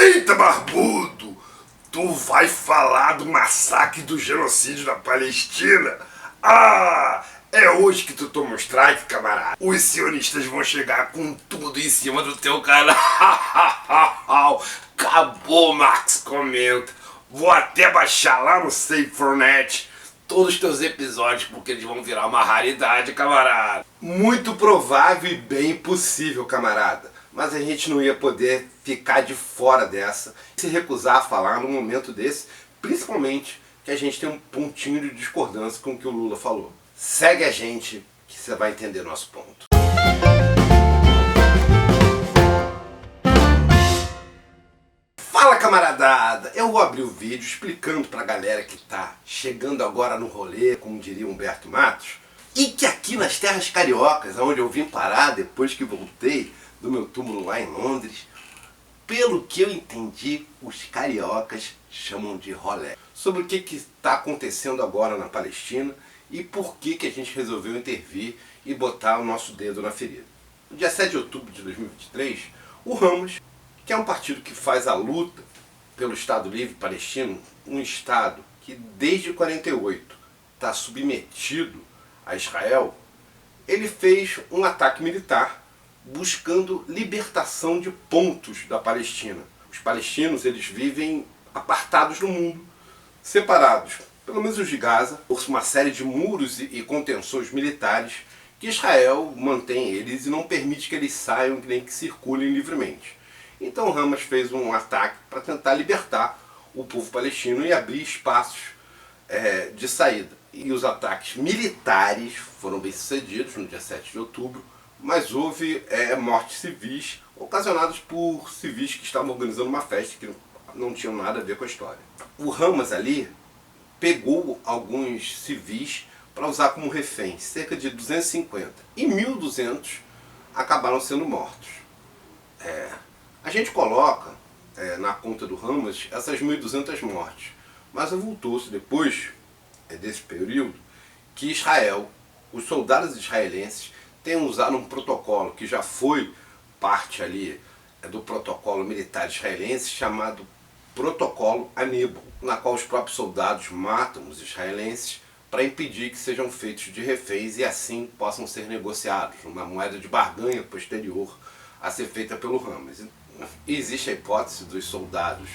Eita, barbudo! Tu vai falar do massacre do genocídio da Palestina? Ah! É hoje que tu toma um strike, camarada. Os sionistas vão chegar com tudo em cima do teu canal. Acabou, Max Comenta. Vou até baixar lá no Safe4Net todos os teus episódios, porque eles vão virar uma raridade, camarada. Muito provável e bem possível, camarada. Mas a gente não ia poder ficar de fora dessa, se recusar a falar num momento desse, principalmente que a gente tem um pontinho de discordância com o que o Lula falou. Segue a gente que você vai entender nosso ponto. Fala, camaradada! Eu vou abrir o vídeo explicando pra galera que tá chegando agora no rolê, como diria Humberto Matos, e que aqui nas terras cariocas, onde eu vim parar depois que voltei do meu túmulo lá em Londres, pelo que eu entendi, os cariocas chamam de rolé. Sobre o que está acontecendo agora na Palestina e por que a gente resolveu intervir e botar o nosso dedo na ferida. No dia 7 de outubro de 2023, o Hamas, que é um partido que faz a luta pelo Estado Livre Palestino, um Estado que desde 48 está submetido a Israel, ele fez um ataque militar buscando libertação de pontos da Palestina. Os palestinos, eles vivem apartados no mundo, separados, pelo menos os de Gaza, por uma série de muros e contenções militares que Israel mantém eles e não permite que eles saiam nem que circulem livremente. Então o Hamas fez um ataque para tentar libertar o povo palestino e abrir espaços de saída. E os ataques militares foram bem sucedidos no dia 7 de outubro, mas houve mortes civis ocasionadas por civis que estavam organizando uma festa que não tinham nada a ver com a história. O Hamas ali pegou alguns civis para usar como reféns, cerca de 250, e 1.200 acabaram sendo mortos. A gente coloca na conta do Hamas essas 1.200 mortes, mas avultou-se depois desse período que Israel, os soldados israelenses, têm usado um protocolo que já foi parte ali do protocolo militar israelense, chamado Protocolo Aníbal, na qual os próprios soldados matam os israelenses para impedir que sejam feitos de reféns e assim possam ser negociados, uma moeda de barganha posterior a ser feita pelo Hamas. E existe a hipótese dos soldados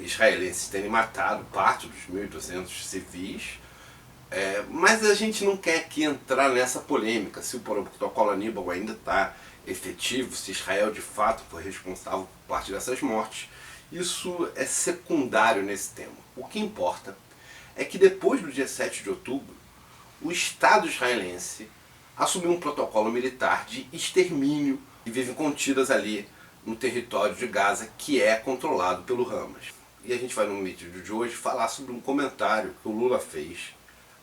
israelenses terem matado parte dos 1.200 civis, mas a gente não quer aqui entrar nessa polêmica, se o protocolo Aníbal ainda está efetivo, se Israel de fato foi responsável por parte dessas mortes. Isso é secundário nesse tema. O que importa é que depois do dia 7 de outubro, o Estado israelense assumiu um protocolo militar de extermínio e vivem contidas ali no território de Gaza, que é controlado pelo Hamas. E a gente vai no vídeo de hoje falar sobre um comentário que o Lula fez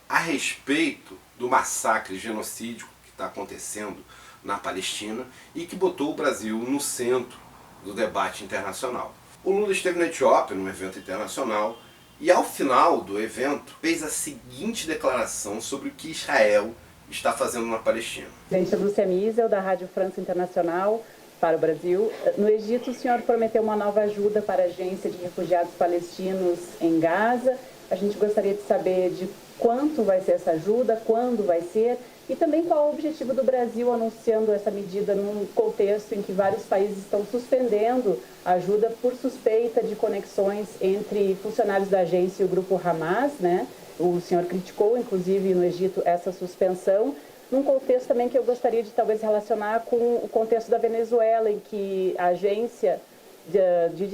a respeito do massacre genocídio que está acontecendo na Palestina e que botou o Brasil no centro do debate internacional. O Lula esteve na Etiópia, num evento internacional, e ao final do evento fez a seguinte declaração sobre o que Israel está fazendo na Palestina. Presidente Lúcia Miesel, da Rádio França Internacional, para o Brasil. No Egito, o senhor prometeu uma nova ajuda para a Agência de Refugiados Palestinos em Gaza. A gente gostaria de saber de quanto vai ser essa ajuda, quando vai ser, e também qual o objetivo do Brasil anunciando essa medida num contexto em que vários países estão suspendendo a ajuda por suspeita de conexões entre funcionários da agência e o grupo Hamas, né? O senhor criticou, inclusive, no Egito, essa suspensão, num contexto também que eu gostaria de talvez relacionar com o contexto da Venezuela, em que a agência de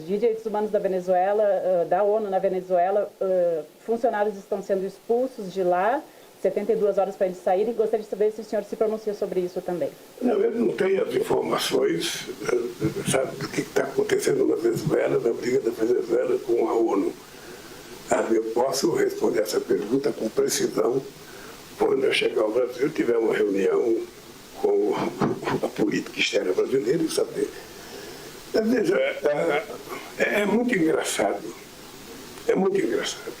direitos humanos da Venezuela, da ONU na Venezuela, funcionários estão sendo expulsos de lá, 72 horas para eles saírem. Gostaria de saber se o senhor se pronuncia sobre isso também. Não, eu não tenho as informações, sabe, do que está acontecendo na Venezuela, da briga da Venezuela com a ONU. Eu posso responder essa pergunta com precisão quando eu chegar ao Brasil, tiver uma reunião com a política externa brasileira e saber. Mas veja, é muito engraçado. É muito engraçado.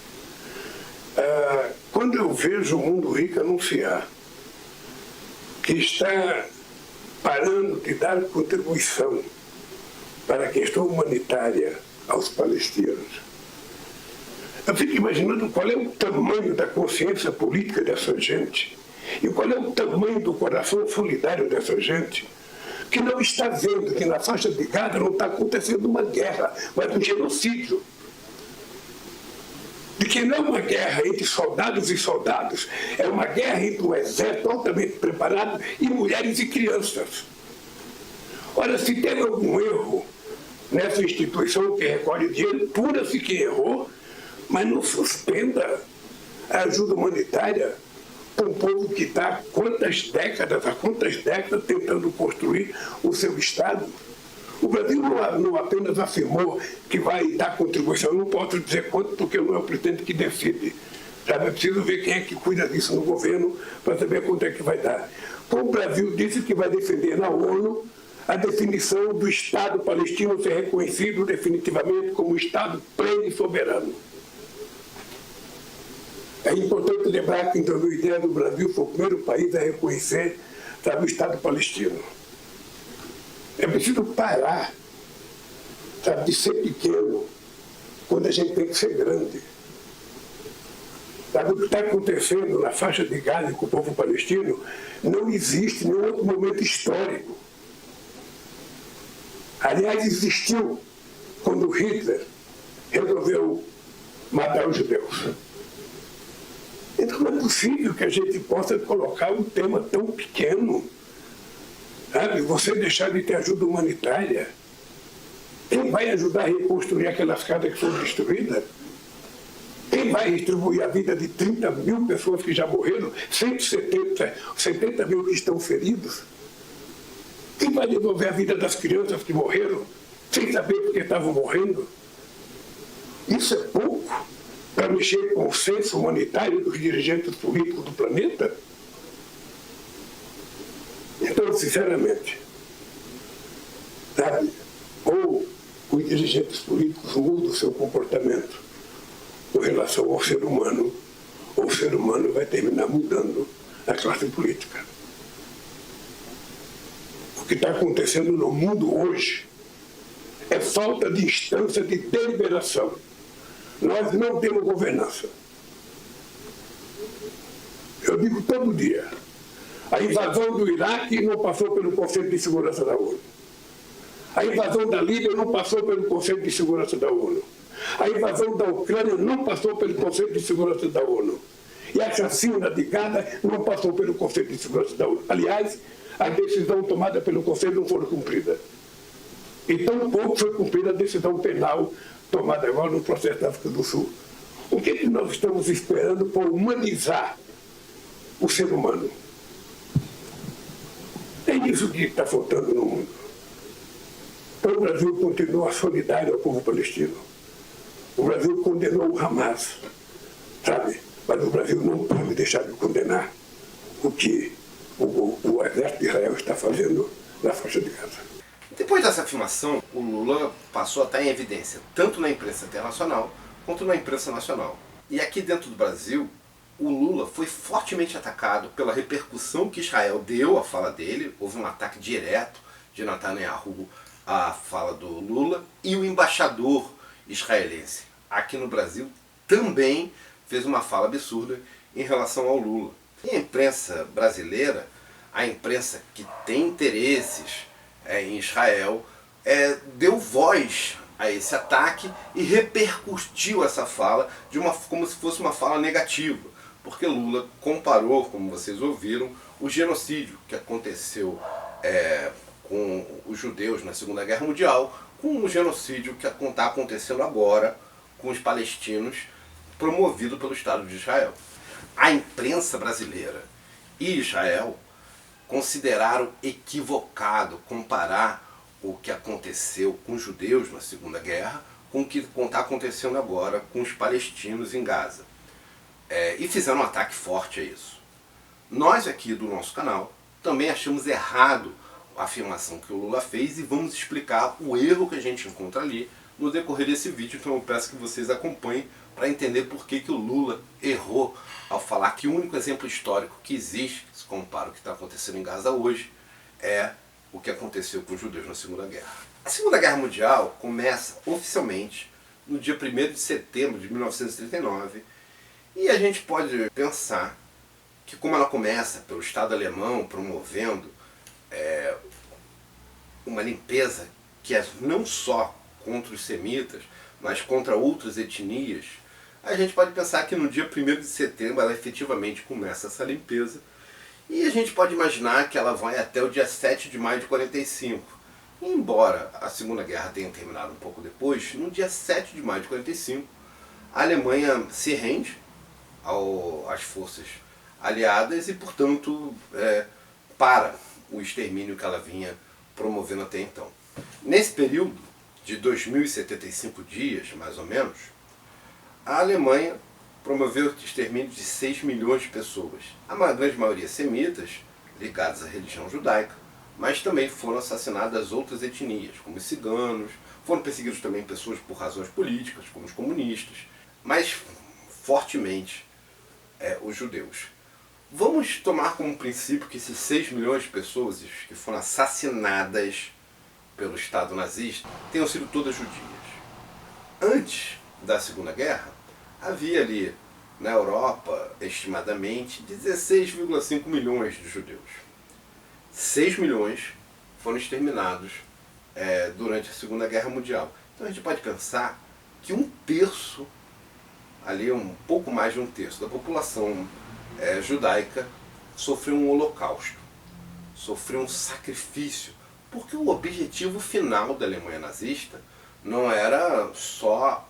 Quando eu vejo o Mundo Rico anunciar que está parando de dar contribuição para a questão humanitária aos palestinos. Eu fico imaginando qual é o tamanho da consciência política dessa gente e qual é o tamanho do coração solidário dessa gente, que não está vendo que na faixa de Gaza não está acontecendo uma guerra, mas um genocídio. De que não é uma guerra entre soldados e soldados, é uma guerra entre um exército altamente preparado e mulheres e crianças. Ora, se teve algum erro nessa instituição que recolhe dinheiro, pura-se que errou, mas não suspenda a ajuda humanitária para um povo que está há quantas décadas tentando construir o seu Estado. O Brasil não apenas afirmou que vai dar contribuição, eu não posso dizer quanto, porque não é o presidente que decide. Sabe? É preciso ver quem é que cuida disso no governo para saber quanto é que vai dar. Então, o Brasil disse que vai defender na ONU a definição do Estado palestino ser reconhecido definitivamente como Estado pleno e soberano. É importante lembrar que em 2010 o Brasil foi o primeiro país a reconhecer, sabe, o Estado palestino. É preciso parar, sabe, de ser pequeno quando a gente tem que ser grande. Sabe, o que está acontecendo na faixa de Gaza com o povo palestino não existe em nenhum outro momento histórico. Aliás, existiu quando Hitler resolveu matar os judeus. Então não é possível que a gente possa colocar um tema tão pequeno, sabe? Você deixar de ter ajuda humanitária. Quem vai ajudar a reconstruir aquelas casas que foram destruídas? Quem vai distribuir a vida de 30 mil pessoas que já morreram, 70 mil que estão feridos? Quem vai devolver a vida das crianças que morreram, sem saber por que estavam morrendo? Isso é pouco para mexer com o senso humanitário dos dirigentes políticos do planeta? Então, sinceramente, sabe, ou os dirigentes políticos mudam o seu comportamento com relação ao ser humano, ou o ser humano vai terminar mudando a classe política. O que está acontecendo no mundo hoje é falta de instância de deliberação. Nós não temos governança. Eu digo todo dia, a invasão do Iraque não passou pelo Conselho de Segurança da ONU. A invasão da Líbia não passou pelo Conselho de Segurança da ONU. A invasão da Ucrânia não passou pelo Conselho de Segurança da ONU. E a chacina de Gaza não passou pelo Conselho de Segurança da ONU. Aliás, a decisão tomada pelo Conselho não foi cumprida. E tampouco foi cumprida a decisão penal tomada agora no processo da África do Sul. O que nós estamos esperando para humanizar o ser humano? É isso que está faltando no mundo. Então o Brasil continua solidário ao povo palestino. O Brasil condenou o Hamas, sabe? Mas o Brasil não pode deixar de condenar o que o exército de Israel está fazendo na faixa de Gaza. Depois dessa afirmação, o Lula passou a estar em evidência, tanto na imprensa internacional quanto na imprensa nacional. E aqui dentro do Brasil, o Lula foi fortemente atacado pela repercussão que Israel deu à fala dele. Houve um ataque direto de Netanyahu à fala do Lula, e o embaixador israelense aqui no Brasil também fez uma fala absurda em relação ao Lula. E a imprensa brasileira, a imprensa que tem interesses em Israel, deu voz a esse ataque e repercutiu essa fala como se fosse uma fala negativa, porque Lula comparou, como vocês ouviram, o genocídio que aconteceu com os judeus na Segunda Guerra Mundial com o genocídio que está acontecendo agora com os palestinos, promovido pelo Estado de Israel. A imprensa brasileira e Israel consideraram equivocado comparar o que aconteceu com os judeus na Segunda Guerra com o que está acontecendo agora com os palestinos em Gaza. E fizeram um ataque forte a isso. Nós aqui do nosso canal também achamos errado a afirmação que o Lula fez e vamos explicar o erro que a gente encontra ali no decorrer desse vídeo. Então eu peço que vocês acompanhem para entender por que o Lula errou ao falar que o único exemplo histórico que existe, se compara o que está acontecendo em Gaza hoje, é o que aconteceu com os judeus na Segunda Guerra. A Segunda Guerra Mundial começa oficialmente no dia 1º de setembro de 1939 e a gente pode pensar que, como ela começa pelo Estado alemão promovendo uma limpeza que é não só contra os semitas, mas contra outras etnias, a gente pode pensar que no dia 1º de setembro ela efetivamente começa essa limpeza e a gente pode imaginar que ela vai até o dia 7 de maio de 45. E embora a Segunda Guerra tenha terminado um pouco depois, no dia 7 de maio de 45, a Alemanha se rende às forças aliadas e, portanto, para o extermínio que ela vinha promovendo até então. Nesse período de 2075 dias, mais ou menos, a Alemanha promoveu o extermínio de 6 milhões de pessoas. A grande maioria semitas, ligadas à religião judaica, mas também foram assassinadas outras etnias, como os ciganos, foram perseguidos também pessoas por razões políticas, como os comunistas, mas fortemente os judeus. Vamos tomar como princípio que esses 6 milhões de pessoas que foram assassinadas pelo Estado nazista tenham sido todas judias. Antes da Segunda Guerra, havia ali na Europa, estimadamente, 16,5 milhões de judeus. 6 milhões foram exterminados durante a Segunda Guerra Mundial. Então a gente pode pensar que 1/3, ali um pouco mais de 1/3 da população judaica sofreu um holocausto, sofreu um sacrifício, porque o objetivo final da Alemanha nazista não era só,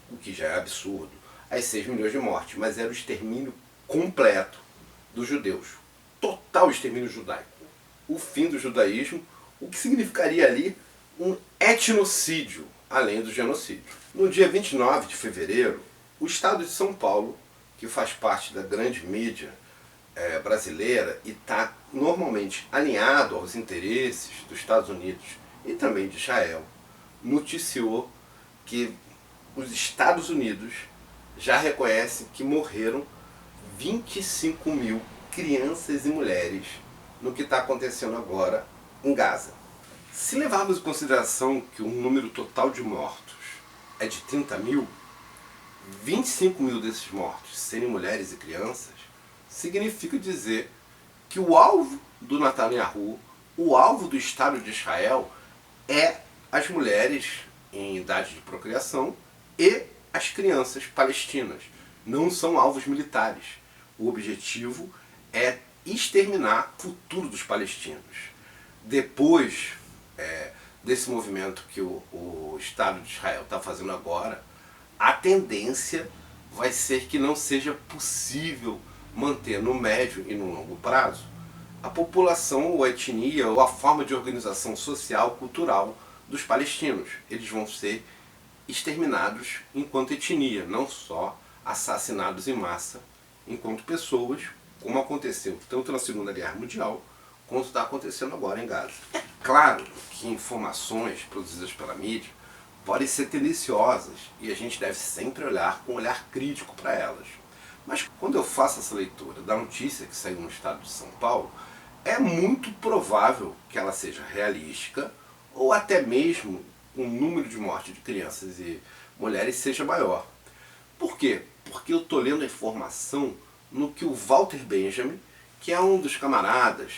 o que já é absurdo, as 6 milhões de mortes, mas era o extermínio completo dos judeus, total extermínio judaico, o fim do judaísmo, o que significaria ali um etnocídio, além do genocídio. No dia 29 de fevereiro, o Estado de São Paulo, que faz parte da grande mídia brasileira e está normalmente alinhado aos interesses dos Estados Unidos e também de Israel, noticiou que os Estados Unidos já reconhecem que morreram 25 mil crianças e mulheres no que está acontecendo agora em Gaza. Se levarmos em consideração que o número total de mortos é de 30 mil, 25 mil desses mortos serem mulheres e crianças, significa dizer que o alvo do Netanyahu, o alvo do Estado de Israel, é as mulheres em idade de procriação e as crianças palestinas. Não são alvos militares. O objetivo é exterminar o futuro dos palestinos. Depois desse movimento que o Estado de Israel está fazendo agora, a tendência vai ser que não seja possível manter no médio e no longo prazo a população ou a etnia ou a forma de organização social, cultural dos palestinos. Eles vão ser exterminados enquanto etnia, não só assassinados em massa enquanto pessoas, como aconteceu tanto na Segunda Guerra Mundial quanto está acontecendo agora em Gaza. É claro que informações produzidas pela mídia podem ser tendenciosas e a gente deve sempre olhar com um olhar crítico para elas. Mas quando eu faço essa leitura da notícia que saiu no estado de São Paulo, é muito provável que ela seja realística ou até mesmo o número de mortes de crianças e mulheres seja maior. Por quê? Porque eu estou lendo a informação no que o Walter Benjamin, que é um dos camaradas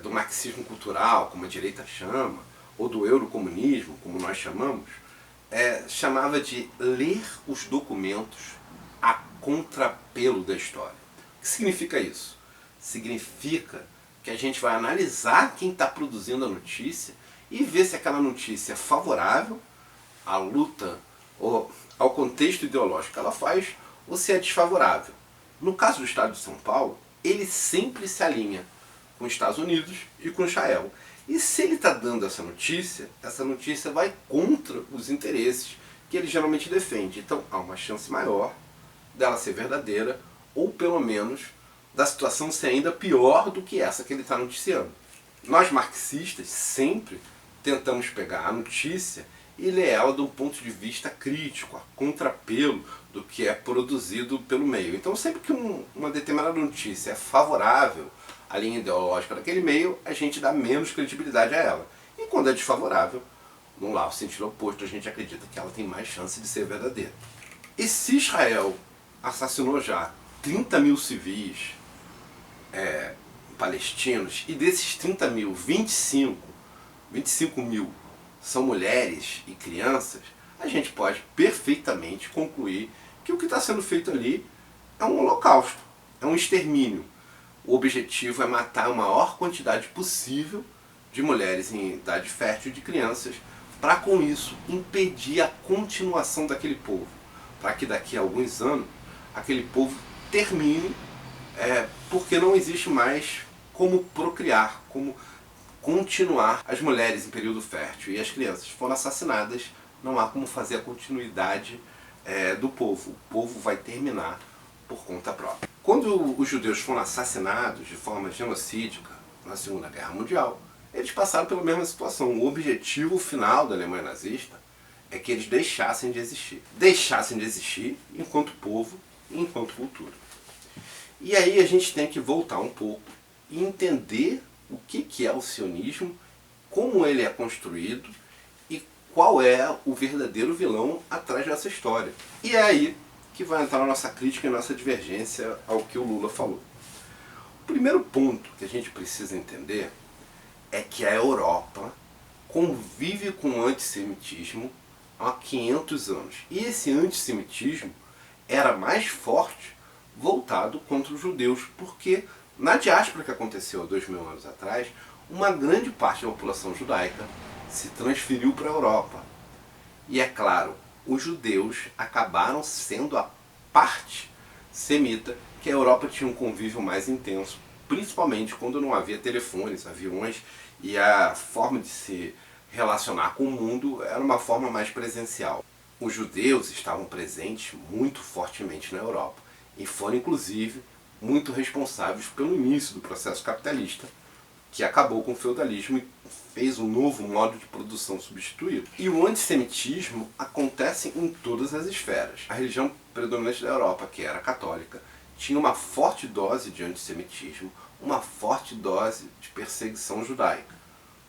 do marxismo cultural, como a direita chama, ou do eurocomunismo, como nós chamamos, chamava de ler os documentos a contrapelo da história. O que significa isso? Significa que a gente vai analisar quem está produzindo a notícia e ver se aquela notícia é favorável à luta ou ao contexto ideológico que ela faz ou se é desfavorável. No caso do Estado de São Paulo, ele sempre se alinha com os Estados Unidos e com Israel. E se ele está dando essa notícia vai contra os interesses que ele geralmente defende. Então há uma chance maior dela ser verdadeira, ou pelo menos da situação ser ainda pior do que essa que ele está noticiando. Nós marxistas sempre tentamos pegar a notícia e ler ela de um ponto de vista crítico, a contrapelo do que é produzido pelo meio. Então sempre que uma determinada notícia é favorável à linha ideológica daquele meio, a gente dá menos credibilidade a ela. E quando é desfavorável, no lá, o sentido oposto, a gente acredita que ela tem mais chance de ser verdadeira. E se Israel assassinou já 30 mil civis palestinos, e desses 30 mil, 25 mil são mulheres e crianças, a gente pode perfeitamente concluir que o que está sendo feito ali é um holocausto, é um extermínio. O objetivo é matar a maior quantidade possível de mulheres em idade fértil e de crianças, para com isso impedir a continuação daquele povo, para que daqui a alguns anos aquele povo termine, porque não existe mais como procriar, como continuar. As mulheres em período fértil e as crianças foram assassinadas, não há como fazer a continuidade do povo. O povo vai terminar por conta própria. Quando os judeus foram assassinados de forma genocídica na Segunda Guerra Mundial, eles passaram pela mesma situação. O objetivo final da Alemanha nazista é que eles deixassem de existir. Deixassem de existir enquanto povo e enquanto cultura. E aí a gente tem que voltar um pouco e entender o que é o sionismo, como ele é construído e qual é o verdadeiro vilão atrás dessa história. E é aí que vai entrar a nossa crítica e a nossa divergência ao que o Lula falou. O primeiro ponto que a gente precisa entender é que a Europa convive com o antissemitismo há 500 anos. E esse antissemitismo era mais forte voltado contra os judeus, porque na diáspora que aconteceu há 2000 anos atrás, uma grande parte da população judaica se transferiu para a Europa. E é claro, os judeus acabaram sendo a parte semita que a Europa tinha um convívio mais intenso, principalmente quando não havia telefones, aviões, e a forma de se relacionar com o mundo era uma forma mais presencial. Os judeus estavam presentes muito fortemente na Europa e foram inclusive muito responsáveis pelo início do processo capitalista, que acabou com o feudalismo e fez um novo modo de produção substituído. E o antissemitismo acontece em todas as esferas. A religião predominante da Europa, que era católica, tinha uma forte dose de antissemitismo, uma forte dose de perseguição judaica.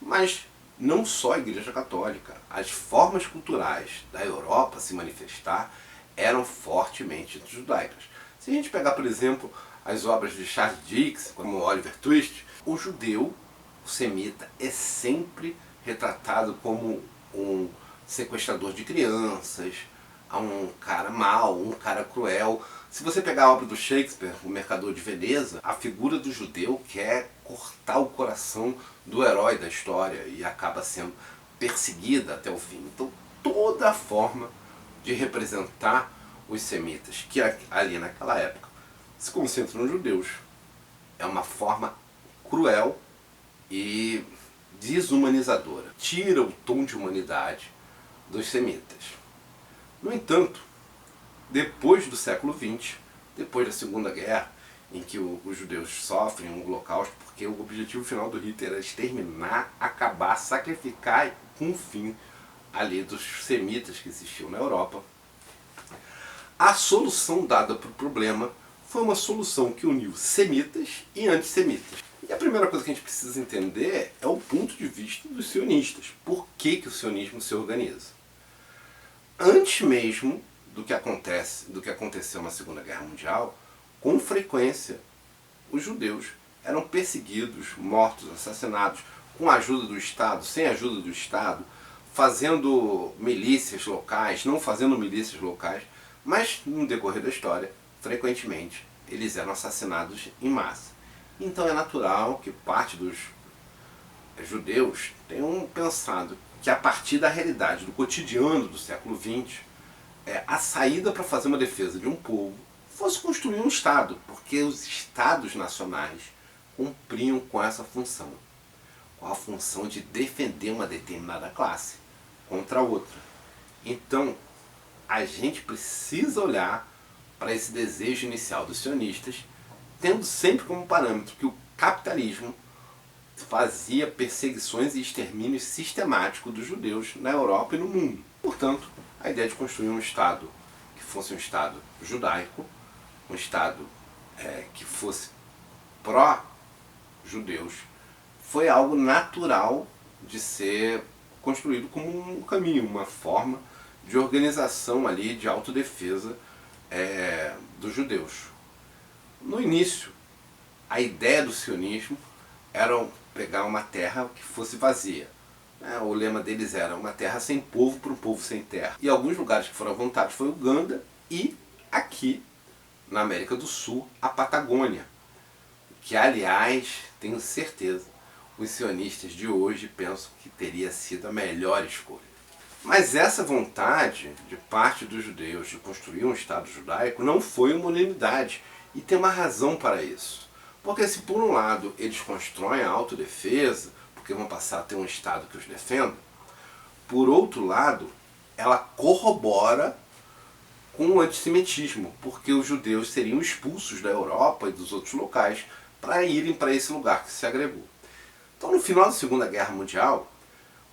Mas não só a Igreja Católica, as formas culturais da Europa se manifestar eram fortemente judaicas. Se a gente pegar, por exemplo, as obras de Charles Dickens, como Oliver Twist, o judeu, o semita, é sempre retratado como um sequestrador de crianças, um cara mau, um cara cruel. Se você pegar a obra do Shakespeare, O Mercador de Veneza, a figura do judeu quer cortar o coração do herói da história e acaba sendo perseguida até o fim. Então, toda a forma de representar os semitas, que ali naquela época se concentra nos judeus, é uma forma cruel e desumanizadora. Tira o tom de humanidade dos semitas. No entanto, depois do século XX, depois da Segunda Guerra, em que os judeus sofrem um holocausto, porque o objetivo final do Hitler era exterminar, acabar, sacrificar com o fim ali dos semitas que existiam na Europa, a solução dada para o problema foi uma solução que uniu semitas e antissemitas. E a primeira coisa que a gente precisa entender é o ponto de vista dos sionistas. Por que o sionismo se organiza? Antes mesmo do que aconteceu na Segunda Guerra Mundial, com frequência os judeus eram perseguidos, mortos, assassinados, com a ajuda do Estado, sem a ajuda do Estado, fazendo milícias locais, não fazendo milícias locais, mas no decorrer da história, frequentemente, eles eram assassinados em massa. Então é natural que parte dos judeus tenham pensado que a partir da realidade, do cotidiano do século XX, a saída para fazer uma defesa de um povo fosse construir um Estado, porque os Estados nacionais cumpriam com essa função, com a função de defender uma determinada classe contra a outra. Então, a gente precisa olhar para esse desejo inicial dos sionistas, tendo sempre como parâmetro que o capitalismo fazia perseguições e extermínios sistemáticos dos judeus na Europa e no mundo. Portanto, a ideia de construir um Estado que fosse um Estado judaico, um Estado que fosse pró-judeus, foi algo natural de ser construído como um caminho, uma forma de organização ali, de autodefesa dos judeus. No início, a ideia do sionismo era pegar uma terra que fosse vazia. O lema deles era uma terra sem povo para um povo sem terra. E alguns lugares que foram à vontade foi Uganda e aqui, na América do Sul, a Patagônia. Que, aliás, tenho certeza, os sionistas de hoje pensam que teria sido a melhor escolha. Mas essa vontade de parte dos judeus de construir um Estado judaico não foi uma unanimidade. E tem uma razão para isso. Porque se por um lado eles constroem a autodefesa, porque vão passar a ter um Estado que os defenda, por outro lado, ela corrobora com o antissemitismo, porque os judeus seriam expulsos da Europa e dos outros locais para irem para esse lugar que se agregou. Então, no final da Segunda Guerra Mundial,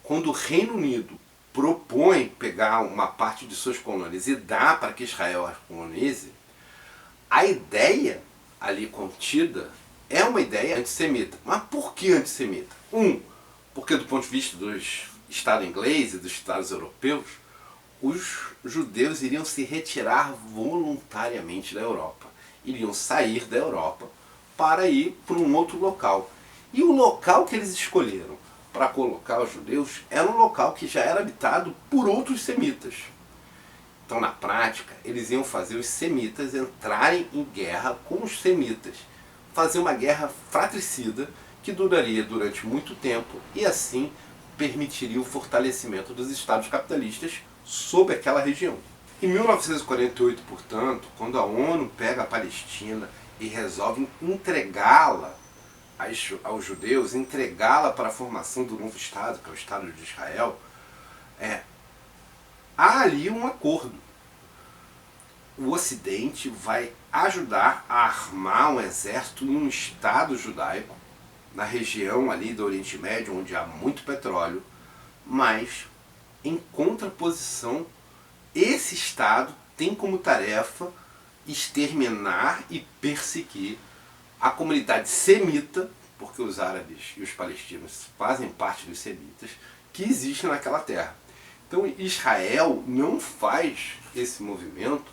quando o Reino Unido propõe pegar uma parte de suas colônias e dar para que Israel as colonize, a ideia ali contida é uma ideia antissemita. Mas por que antissemita? Porque do ponto de vista dos Estados ingleses e dos Estados europeus, os judeus iriam se retirar voluntariamente da Europa. Iriam sair da Europa para ir para um outro local. E o local que eles escolheram para colocar os judeus era um local que já era habitado por outros semitas. Então, na prática, eles iam fazer os semitas entrarem em guerra com os semitas. Fazer uma guerra fratricida que duraria durante muito tempo e, assim, permitiria o fortalecimento dos estados capitalistas sobre aquela região. Em 1948, portanto, quando a ONU pega a Palestina e resolve entregá-la aos judeus, entregá-la para a formação do novo Estado, que é o Estado de Israel, há ali um acordo. O Ocidente vai ajudar a armar um exército e um Estado judaico na região ali do Oriente Médio, onde há muito petróleo, mas, em contraposição, esse Estado tem como tarefa exterminar e perseguir a comunidade semita, porque os árabes e os palestinos fazem parte dos semitas, que existem naquela terra. Então Israel não faz esse movimento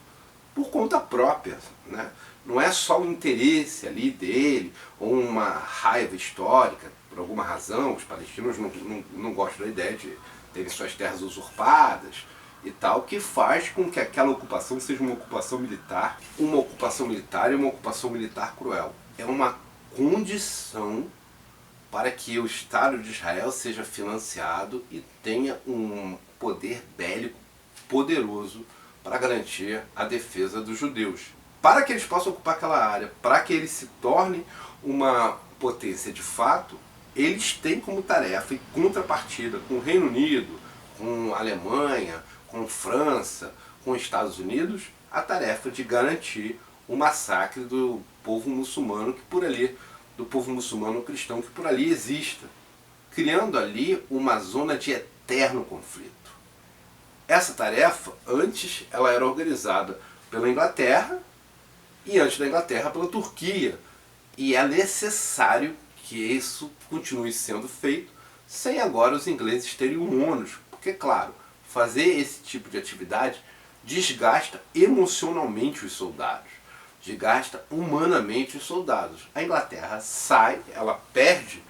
por conta própria, né? Não é só o interesse ali dele, ou uma raiva histórica, por alguma razão, os palestinos não gostam da ideia de terem suas terras usurpadas e tal, que faz com que aquela ocupação seja uma ocupação militar e uma ocupação militar cruel. É uma condição para que o Estado de Israel seja financiado e tenha um poder bélico poderoso para garantir a defesa dos judeus. Para que eles possam ocupar aquela área, para que eles se tornem uma potência de fato, eles têm como tarefa e contrapartida com o Reino Unido, com a Alemanha, com França, com os Estados Unidos, a tarefa de garantir o massacre do povo muçulmano do povo muçulmano cristão que por ali exista, criando ali uma zona de eterno conflito. Essa tarefa, antes, ela era organizada pela Inglaterra e antes da Inglaterra pela Turquia. E é necessário que isso continue sendo feito sem agora os ingleses terem um ônus. Porque, claro, fazer esse tipo de atividade desgasta emocionalmente os soldados, desgasta humanamente os soldados. A Inglaterra sai, ela perde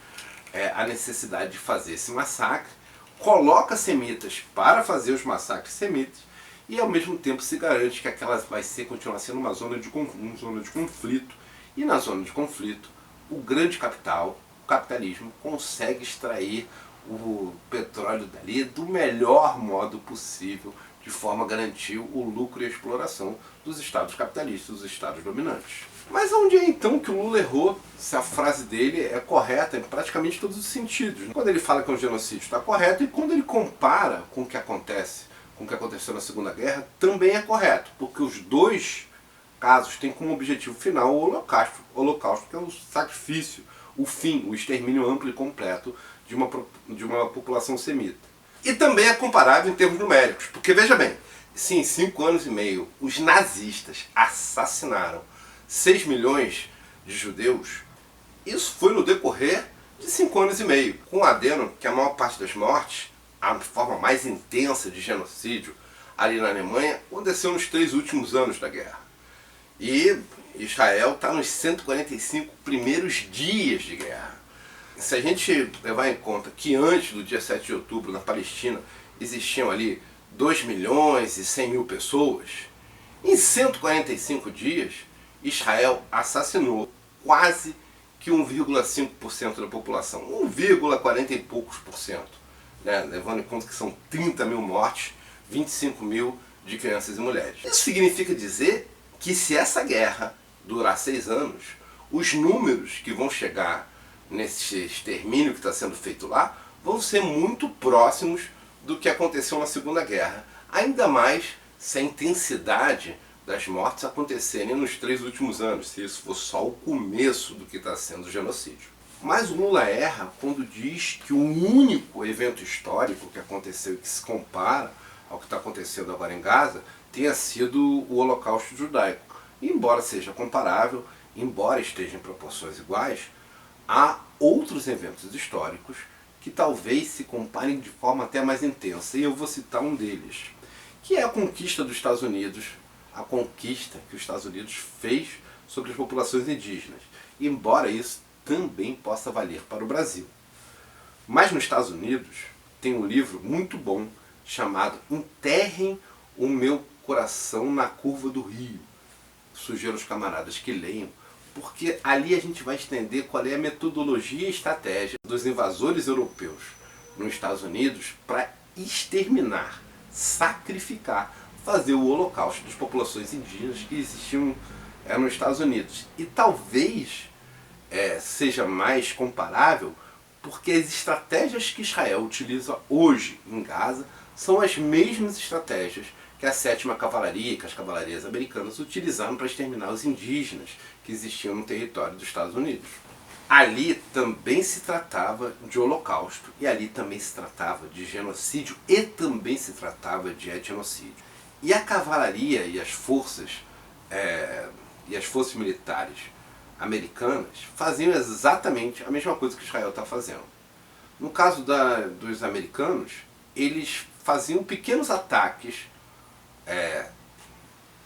a necessidade de fazer esse massacre, coloca semitas para fazer os massacres semitas e ao mesmo tempo se garante que aquela vai continuar sendo uma zona de conflito. E na zona de conflito, o grande capital, o capitalismo, consegue extrair o petróleo dali do melhor modo possível, de forma a garantir o lucro e a exploração dos estados capitalistas, dos estados dominantes. Mas onde é então que o Lula errou, se a frase dele é correta em praticamente todos os sentidos? Quando ele fala que é um genocídio está correto, e quando ele compara com o que aconteceu na Segunda Guerra, também é correto, porque os dois casos têm como objetivo final o holocausto, que é o sacrifício, o fim, o extermínio amplo e completo de uma população semita. E também é comparável em termos numéricos, porque veja bem, se em 5 anos e meio os nazistas assassinaram 6 milhões de judeus, isso foi no decorrer de 5 anos e meio, com o adendo que a maior parte das mortes a forma mais intensa de genocídio ali na Alemanha aconteceu nos 3 últimos anos da guerra. E Israel está nos 145 primeiros dias de guerra. Se a gente levar em conta que antes do dia 7 de outubro, na Palestina, existiam ali 2 milhões e 100 mil pessoas, em 145 dias, Israel assassinou quase que 1,5% da população, 1,40 e poucos por cento, né? Levando em conta que são 30 mil mortes, 25 mil de crianças e mulheres. Isso significa dizer que se essa guerra durar 6 anos, os números que vão chegar nesse extermínio que está sendo feito lá vão ser muito próximos do que aconteceu na Segunda Guerra, ainda mais se a intensidade das mortes acontecerem nos 3 últimos anos, se isso for só o começo do que está sendo o genocídio. Mas o Lula erra quando diz que o único evento histórico que aconteceu e que se compara ao que está acontecendo agora em Gaza tenha sido o Holocausto Judaico. E embora seja comparável, embora esteja em proporções iguais, há outros eventos históricos que talvez se comparem de forma até mais intensa, e eu vou citar um deles, que é a conquista dos Estados Unidos, a conquista que os Estados Unidos fez sobre as populações indígenas, embora isso também possa valer para o Brasil. Mas nos Estados Unidos tem um livro muito bom chamado Enterrem o Meu Coração na Curva do Rio. Sugiro aos camaradas que leiam, porque ali a gente vai entender qual é a metodologia e estratégia dos invasores europeus nos Estados Unidos para exterminar, sacrificar, fazer o holocausto das populações indígenas que existiam nos Estados Unidos. E talvez seja mais comparável porque as estratégias que Israel utiliza hoje em Gaza são as mesmas estratégias que a 7ª Cavalaria, que as cavalarias americanas utilizaram para exterminar os indígenas que existiam no território dos Estados Unidos. Ali também se tratava de holocausto, e ali também se tratava de genocídio, e também se tratava de etnocídio. E a cavalaria e as forças militares americanas faziam exatamente a mesma coisa que Israel está fazendo. No caso dos americanos, eles faziam pequenos ataques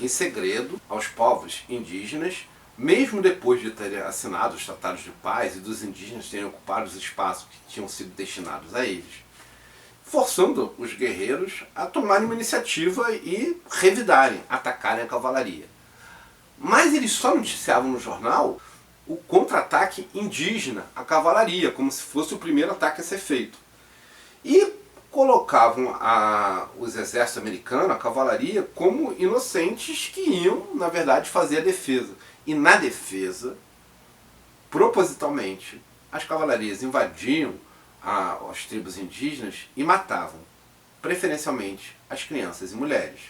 em segredo aos povos indígenas, mesmo depois de terem assinado os tratados de paz e dos indígenas terem ocupado os espaços que tinham sido destinados a eles, forçando os guerreiros a tomarem uma iniciativa e revidarem, atacarem a cavalaria. Mas eles só noticiavam no jornal o contra-ataque indígena à cavalaria, como se fosse o primeiro ataque a ser feito. E colocavam os exércitos americanos, a cavalaria, como inocentes que iam, na verdade, fazer a defesa. E na defesa, propositalmente, as cavalarias invadiam as tribos indígenas e matavam, preferencialmente, as crianças e mulheres.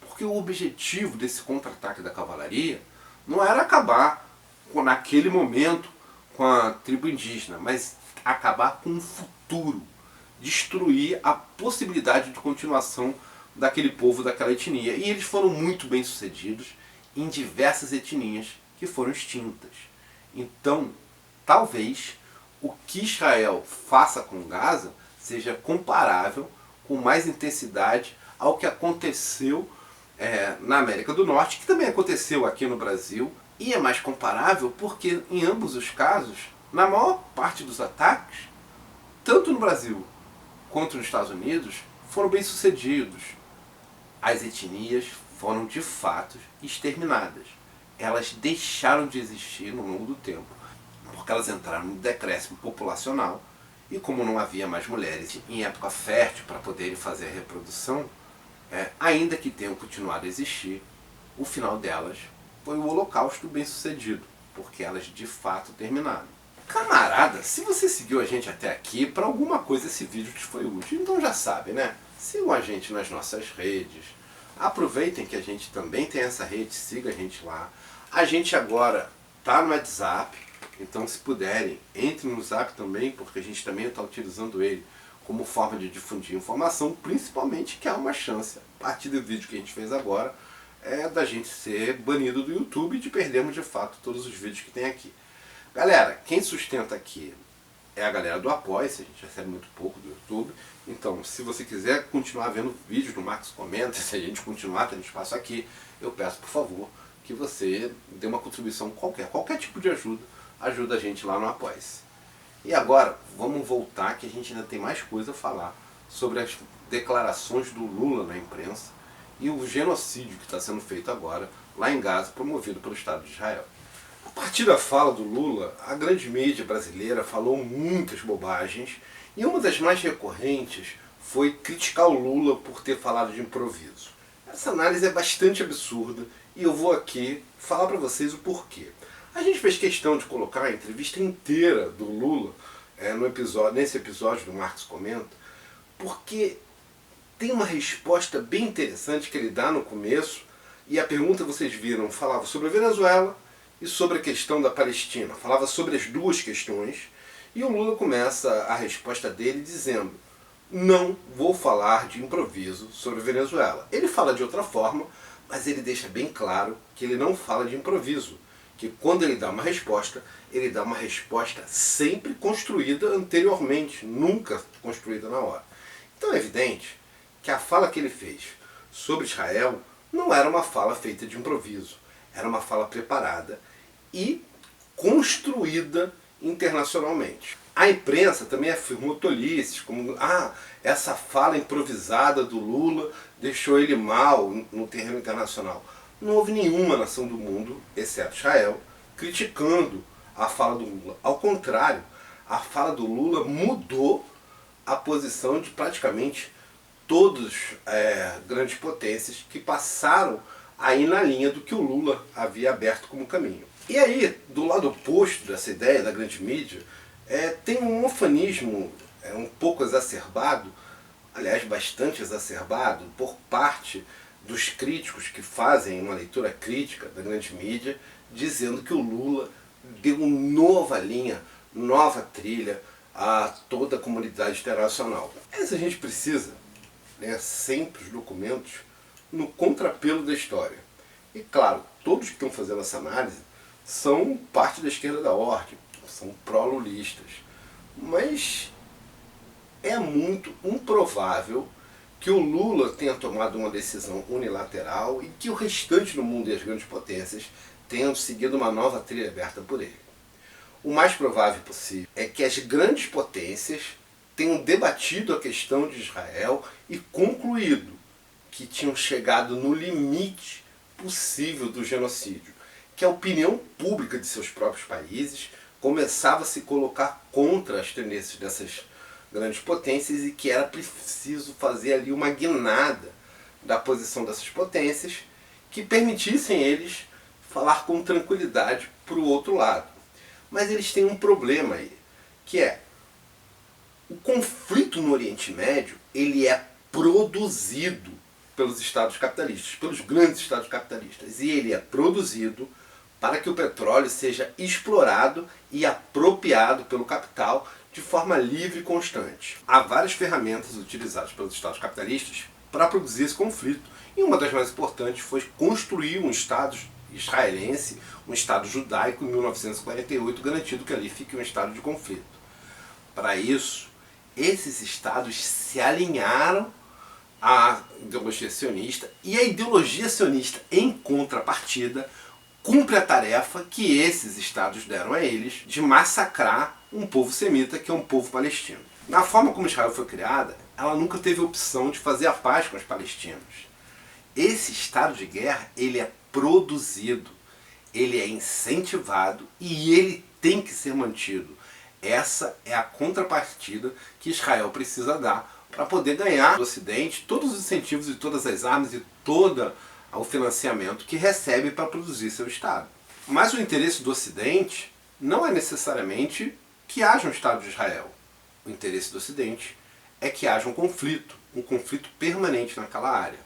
Porque o objetivo desse contra-ataque da cavalaria não era acabar, naquele momento, com a tribo indígena, mas acabar com o futuro, destruir a possibilidade de continuação daquele povo, daquela etnia. E eles foram muito bem sucedidos em diversas etnias que foram extintas. Então, talvez o que Israel faça com Gaza seja comparável, com mais intensidade, ao que aconteceu na América do Norte, que também aconteceu aqui no Brasil, e é mais comparável porque em ambos os casos, na maior parte dos ataques, tanto no Brasil quanto nos Estados Unidos, foram bem sucedidos. As etnias foram de fato exterminadas. Elas deixaram de existir no longo do tempo, porque elas entraram no decréscimo populacional, e como não havia mais mulheres em época fértil para poderem fazer a reprodução, ainda que tenham continuado a existir, o final delas foi o Holocausto bem sucedido, porque elas de fato terminaram. Camarada, se você seguiu a gente até aqui, para alguma coisa esse vídeo te foi útil, então já sabe, né? Sigam a gente nas nossas redes, aproveitem que a gente também tem essa rede, siga a gente lá. A gente agora tá no WhatsApp, então se puderem, entrem no Zap também, porque a gente também está utilizando ele como forma de difundir informação, principalmente que há uma chance, a partir do vídeo que a gente fez agora, da gente ser banido do YouTube e de perdermos de fato todos os vídeos que tem aqui. Galera, quem sustenta aqui é a galera do Apoia-se, a gente recebe muito pouco do YouTube. Então, se você quiser continuar vendo vídeos do Marcos Comenta, se a gente continuar tendo espaço aqui, eu peço, por favor, que você dê uma contribuição qualquer tipo de ajuda a gente lá no Apoia-se. E agora, vamos voltar que a gente ainda tem mais coisa a falar sobre as declarações do Lula na imprensa e o genocídio que está sendo feito agora lá em Gaza, promovido pelo Estado de Israel. A partir da fala do Lula, a grande mídia brasileira falou muitas bobagens e uma das mais recorrentes foi criticar o Lula por ter falado de improviso. Essa análise é bastante absurda e eu vou aqui falar para vocês o porquê. A gente fez questão de colocar a entrevista inteira do Lula nesse episódio do Marcos Comenta, porque tem uma resposta bem interessante que ele dá no começo, e a pergunta, vocês viram, falava sobre a Venezuela e sobre a questão da Palestina. Falava sobre as duas questões, e o Lula começa a resposta dele dizendo: não vou falar de improviso sobre a Venezuela. Ele fala de outra forma, mas ele deixa bem claro que ele não fala de improviso, que quando ele dá uma resposta, ele dá uma resposta sempre construída anteriormente, nunca construída na hora. Então é evidente que a fala que ele fez sobre Israel não era uma fala feita de improviso, era uma fala preparada e construída internacionalmente. A imprensa também afirmou tolices, como essa fala improvisada do Lula deixou ele mal no terreno internacional. Não houve nenhuma nação do mundo, exceto Israel, criticando a fala do Lula. Ao contrário, a fala do Lula mudou a posição de praticamente todas grandes potências que passaram aí na linha do que o Lula havia aberto como caminho. E aí, do lado oposto dessa ideia da grande mídia, tem um ufanismo um pouco exacerbado, aliás, bastante exacerbado, por parte dos críticos que fazem uma leitura crítica da grande mídia, dizendo que o Lula deu uma nova linha, nova trilha a toda a comunidade internacional. Mas a gente precisa ler sempre os documentos no contrapelo da história. E claro, todos que estão fazendo essa análise são parte da esquerda da ordem, são pró-lulistas. Mas é muito improvável que o Lula tenha tomado uma decisão unilateral e que o restante do mundo e as grandes potências tenham seguido uma nova trilha aberta por ele. O mais provável possível é que as grandes potências tenham debatido a questão de Israel e concluído que tinham chegado no limite possível do genocídio, que a opinião pública de seus próprios países começava a se colocar contra as tendências dessas grandes potências e que era preciso fazer ali uma guinada da posição dessas potências que permitissem eles falar com tranquilidade para o outro lado. Mas eles têm um problema aí, que é o conflito no Oriente Médio, ele é produzido pelos estados capitalistas, pelos grandes estados capitalistas, e ele é produzido para que o petróleo seja explorado e apropriado pelo capital de forma livre e constante. Há várias ferramentas utilizadas pelos estados capitalistas para produzir esse conflito, e uma das mais importantes foi construir um estado israelense, um estado judaico em 1948, garantindo que ali fique um estado de conflito. Para isso, esses estados se alinharam à ideologia sionista, e a ideologia sionista, em contrapartida, cumpre a tarefa que esses estados deram a eles de massacrar um povo semita, que é um povo palestino. Na forma como Israel foi criada, ela nunca teve a opção de fazer a paz com os palestinos. Esse estado de guerra, ele é produzido, ele é incentivado e ele tem que ser mantido. Essa é a contrapartida que Israel precisa dar para poder ganhar do Ocidente todos os incentivos e todas as armas e todo o financiamento que recebe para produzir seu Estado. Mas o interesse do Ocidente não é necessariamente que haja um Estado de Israel. O interesse do Ocidente é que haja um conflito permanente naquela área.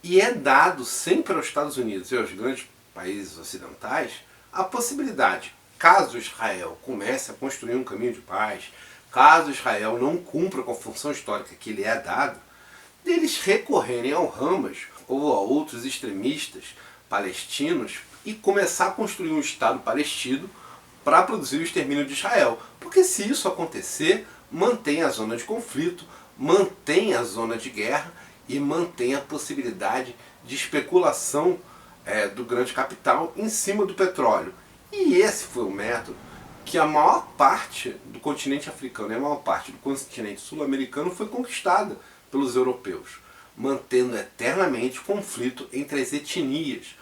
E é dado sempre aos Estados Unidos e aos grandes países ocidentais a possibilidade, caso Israel comece a construir um caminho de paz, caso Israel não cumpra com a função histórica que lhe é dada, deles recorrerem ao Hamas ou a outros extremistas palestinos e começar a construir um Estado palestino para produzir o extermínio de Israel. Porque se isso acontecer, mantém a zona de conflito, mantém a zona de guerra e mantém a possibilidade de especulação do grande capital em cima do petróleo. E esse foi o método que a maior parte do continente africano e a maior parte do continente sul-americano foi conquistada pelos europeus, mantendo eternamente conflito entre as etnias,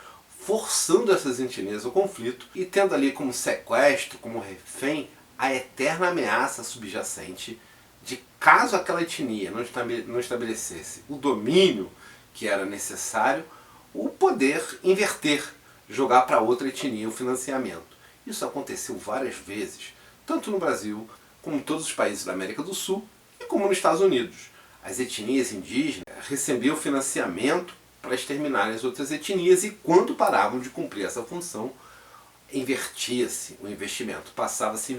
forçando essas etnias ao conflito e tendo ali como sequestro, como refém, a eterna ameaça subjacente de, caso aquela etnia não estabelecesse o domínio que era necessário, o poder inverter, jogar para outra etnia o financiamento. Isso aconteceu várias vezes, tanto no Brasil, como em todos os países da América do Sul e como nos Estados Unidos. As etnias indígenas recebiam financiamento para exterminarem as outras etnias e quando paravam de cumprir essa função, invertia-se o investimento, passava a se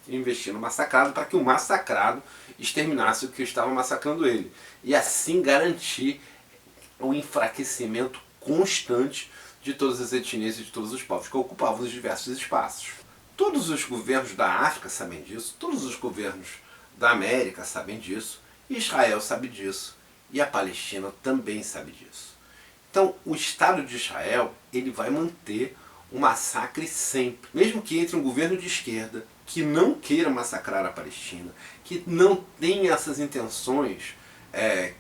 investir no massacrado para que o massacrado exterminasse o que estava massacrando ele. E assim garantir o enfraquecimento constante de todas as etnias e de todos os povos que ocupavam os diversos espaços. Todos os governos da África sabem disso, todos os governos da América sabem disso, Israel sabe disso e a Palestina também sabe disso. Então, o Estado de Israel ele vai manter o massacre sempre, mesmo que entre um governo de esquerda que não queira massacrar a Palestina, que não tenha essas intenções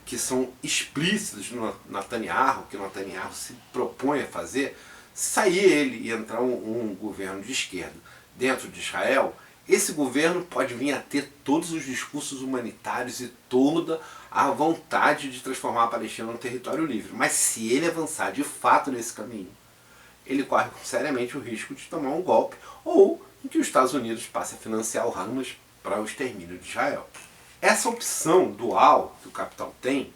que são explícitas no Netanyahu, que o Netanyahu se propõe a fazer, sair ele e entrar um governo de esquerda dentro de Israel, esse governo pode vir a ter todos os discursos humanitários e toda a vontade de transformar a Palestina num território livre. Mas se ele avançar de fato nesse caminho, ele corre seriamente o risco de tomar um golpe ou em que os Estados Unidos passe a financiar o Hamas para o extermínio de Israel. Essa opção dual que o capital tem,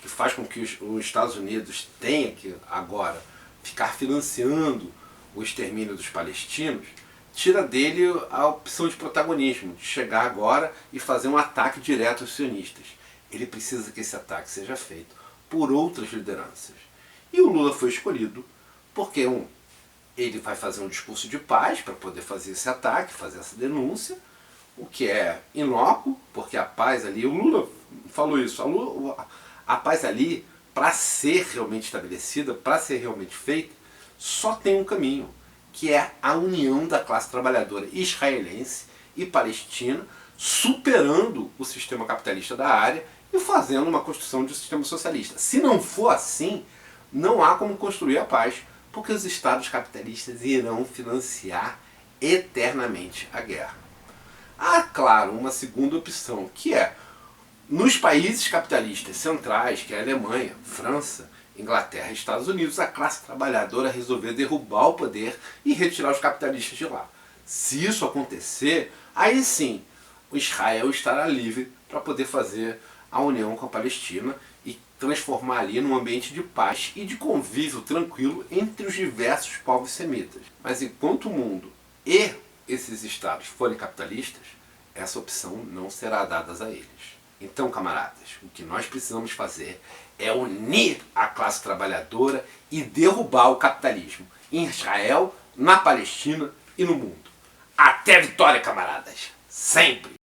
que faz com que os Estados Unidos tenha que agora ficar financiando o extermínio dos palestinos, tira dele a opção de protagonismo, de chegar agora e fazer um ataque direto aos sionistas. Ele precisa que esse ataque seja feito por outras lideranças. E o Lula foi escolhido porque, ele vai fazer um discurso de paz para poder fazer esse ataque, fazer essa denúncia, o que é inócuo, porque a paz ali, o Lula falou isso, a paz ali, para ser realmente estabelecida, para ser realmente feita, só tem um caminho, que é a união da classe trabalhadora israelense e palestina, superando o sistema capitalista da área e fazendo uma construção de um sistema socialista. Se não for assim, não há como construir a paz, porque os estados capitalistas irão financiar eternamente a guerra. Há, claro, uma segunda opção, que é, nos países capitalistas centrais, que é a Alemanha, França, Inglaterra e Estados Unidos, a classe trabalhadora resolver derrubar o poder e retirar os capitalistas de lá. Se isso acontecer, aí sim, o Israel estará livre para poder fazer a união com a Palestina e transformar ali num ambiente de paz e de convívio tranquilo entre os diversos povos semitas. Mas enquanto o mundo e esses estados forem capitalistas, essa opção não será dada a eles. Então, camaradas, o que nós precisamos fazer é unir a classe trabalhadora e derrubar o capitalismo em Israel, na Palestina e no mundo. Até a vitória, camaradas! Sempre!